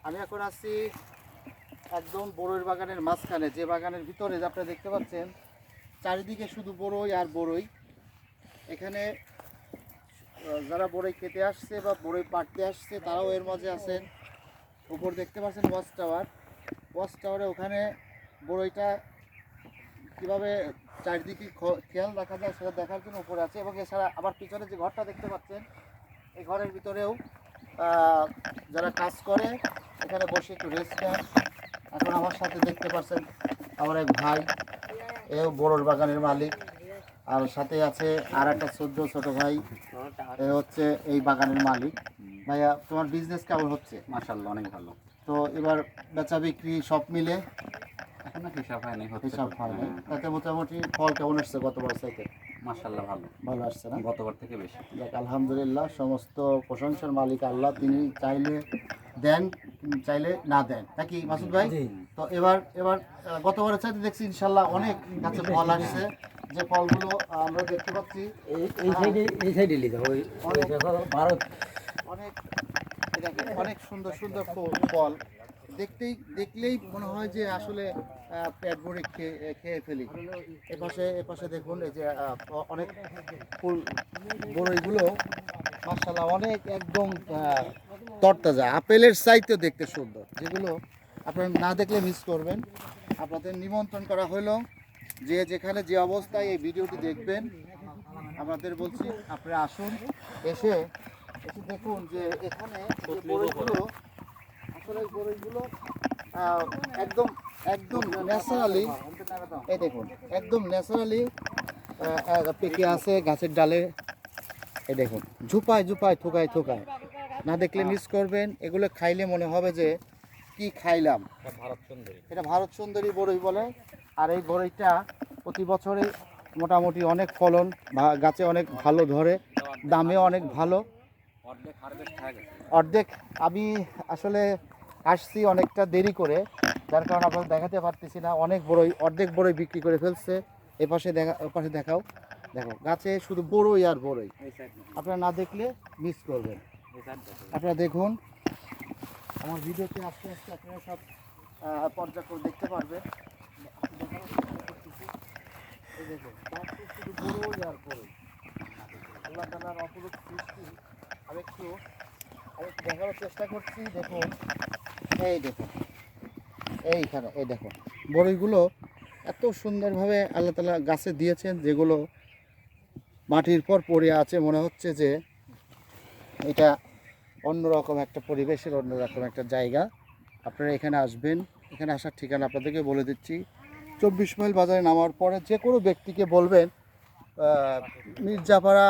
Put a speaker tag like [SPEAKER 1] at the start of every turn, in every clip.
[SPEAKER 1] আমি এখন আছি একদম বড়ইয়ের বাগানের মাঝখানে, যে বাগানের ভিতরে যে আপনারা দেখতে পাচ্ছেন চারিদিকে শুধু বড়ই আর বড়ই। এখানে যারা বড়ই খেতে আসছে বা বড়ই পাড়তে আসছে তারাও এর মাঝে আছেন। উপর দেখতে পাচ্ছেন ওয়াচ টাওয়ারে ওখানে বড়ইটা কীভাবে চারিদিকে খেয়াল রাখা যায় সেটা দেখার জন্য উপরে আছে। এবং এছাড়া আবার পিছনে যে ঘরটা দেখতে পাচ্ছেন এই ঘরের ভিতরেও যারা কাজ করে এখানে বসে একটু রেস্ট নেন। এখন আমার সাথে দেখতে পাচ্ছেন আমার এক ভাই, এও বড়র বাগানের মালিক, আর সাথে আছে আর একটা ছোট ভাই, এ হচ্ছে এই বাগানের মালিক। ভাইয়া, তোমার বিজনেস কেমন হচ্ছে?
[SPEAKER 2] মাশাআল্লাহ, অনেক ভালো।
[SPEAKER 1] তো এবার বেচা বিক্রি সব মিলে
[SPEAKER 2] এখনো হিসাব হয়নি,
[SPEAKER 1] হিসাব হয় না, তাতে মোটামুটি ফল কেমন আসছে গতবার চাইতে?
[SPEAKER 2] মাশাআল্লাহ ভালো,
[SPEAKER 1] ভালো আসছে না?
[SPEAKER 2] গতবার থেকে বেশি।
[SPEAKER 1] দেখ, আলহামদুলিল্লাহ, সমস্ত প্রশংসার মালিক আল্লাহ। তিনি চাইলে দেন, চাইলে না দেন, নাকি মাসুদ ভাই? তো এবার গতবারের চাইতে দেখছি ইনশাল্লাহ অনেক গাছে ফল আসছে। যে ফলগুলো আমরা দেখতে পাচ্ছি অনেক অনেক সুন্দর সুন্দর ফল, দেখলেই মনে হয় যে আসলে পেট ভরে খেয়ে ফেলি। এপাশে দেখুন, এই যে অনেক ফুল বড়ইগুলো মাশাআল্লাহ অনেক একদম তরতাজা, আপেলের চাইতেও দেখতে সুন্দর, যেগুলো আপনারা না দেখলে মিস করবেন। আপনাদের নিমন্ত্রণ করা হলো, যে যেখানে যে অবস্থায় এই ভিডিওটি দেখবেন আপনাদের বলছি আপনারা আসুন, এসে দেখুন যে এখানে বড়ইগুলো আসলে বড়ইগুলো একদম একদম ন্যাচারালি, এই দেখুন একদম ন্যাচারালি পেকে আছে গাছের ডালে। এই দেখুন ঝুপায় থোকায়, না দেখলে মিস করবেন। এগুলো খাইলে মনে হবে যে কি খাইলাম। এটা ভারত সুন্দরী বড়ই বলে। আর এই বড়ইটা প্রতি বছরে মোটামুটি অনেক ফলন, গাছে অনেক ভালো ধরে, দামে অনেক ভালো। অর্ধেক আমি আসলে আসছি অনেকটা দেরি করে, যার কারণে আপনাদের দেখাতে পারতেছি না। অর্ধেক বড়ই বিক্রি করে ফেলছে। এপাশে দেখাও, দেখো গাছে শুধু বড়ই আর বড়ই, আপনারা না দেখলে মিস করবেন। আপনারা দেখুন আমার ভিডিওতে আস্তে আস্তে আপনারা সব পর্যায়ক্রম দেখতে পারবেন। এই দেখুন গাছে শুধু বড়ই আর বড়ই, আল্লাহ তাআলার অপরূপ সৃষ্টি। আমি একটু দেখানোর চেষ্টা করছি। দেখুন, এই দেখুন এইখানে, এই দেখুন বড়ইগুলো এত সুন্দরভাবে আল্লাহ তাআলা গাছে দিয়েছেন, যেগুলো মাটির পর পড়ে আছে। মনে হচ্ছে যে এটা অন্যরকম একটা পরিবেশের, অন্যরকম একটা জায়গা। আপনারা এখানে আসবেন। এখানে আসার ঠিকানা আপনাদেরকে বলে দিচ্ছি। 24 মাইল বাজারে নামার পরে যে কোনো ব্যক্তিকে বলবেন মির্জাপাড়া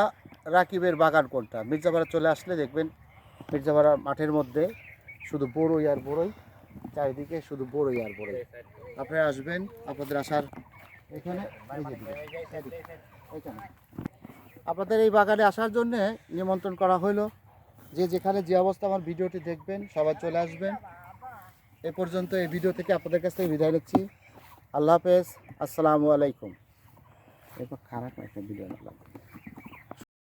[SPEAKER 1] রাকিবের বাগান কোনটা। মির্জাপাড়া চলে আসলে দেখবেন মির্জাপাড়া মাঠের মধ্যে শুধু বড়ই আর বড়ই, চারিদিকে শুধু বড়ই আর বড়ই। আপনারা আসবেন, আপনাদের আসার এখানে আপনাদের এই বাগানে আসার জন্য নিমন্ত্রণ করা হলো। যে যেখানে যে অবস্থা আমার ভিডিওটি দেখবেন সবাই চলে আসবেন। এ পর্যন্ত এই ভিডিও থেকে আপনাদের কাছ থেকে বিদায় নিচ্ছি। আল্লাহ হাফেজ, আসসালামু আলাইকুম। এরপর খারাপ একটা ভিডিও নিলাম।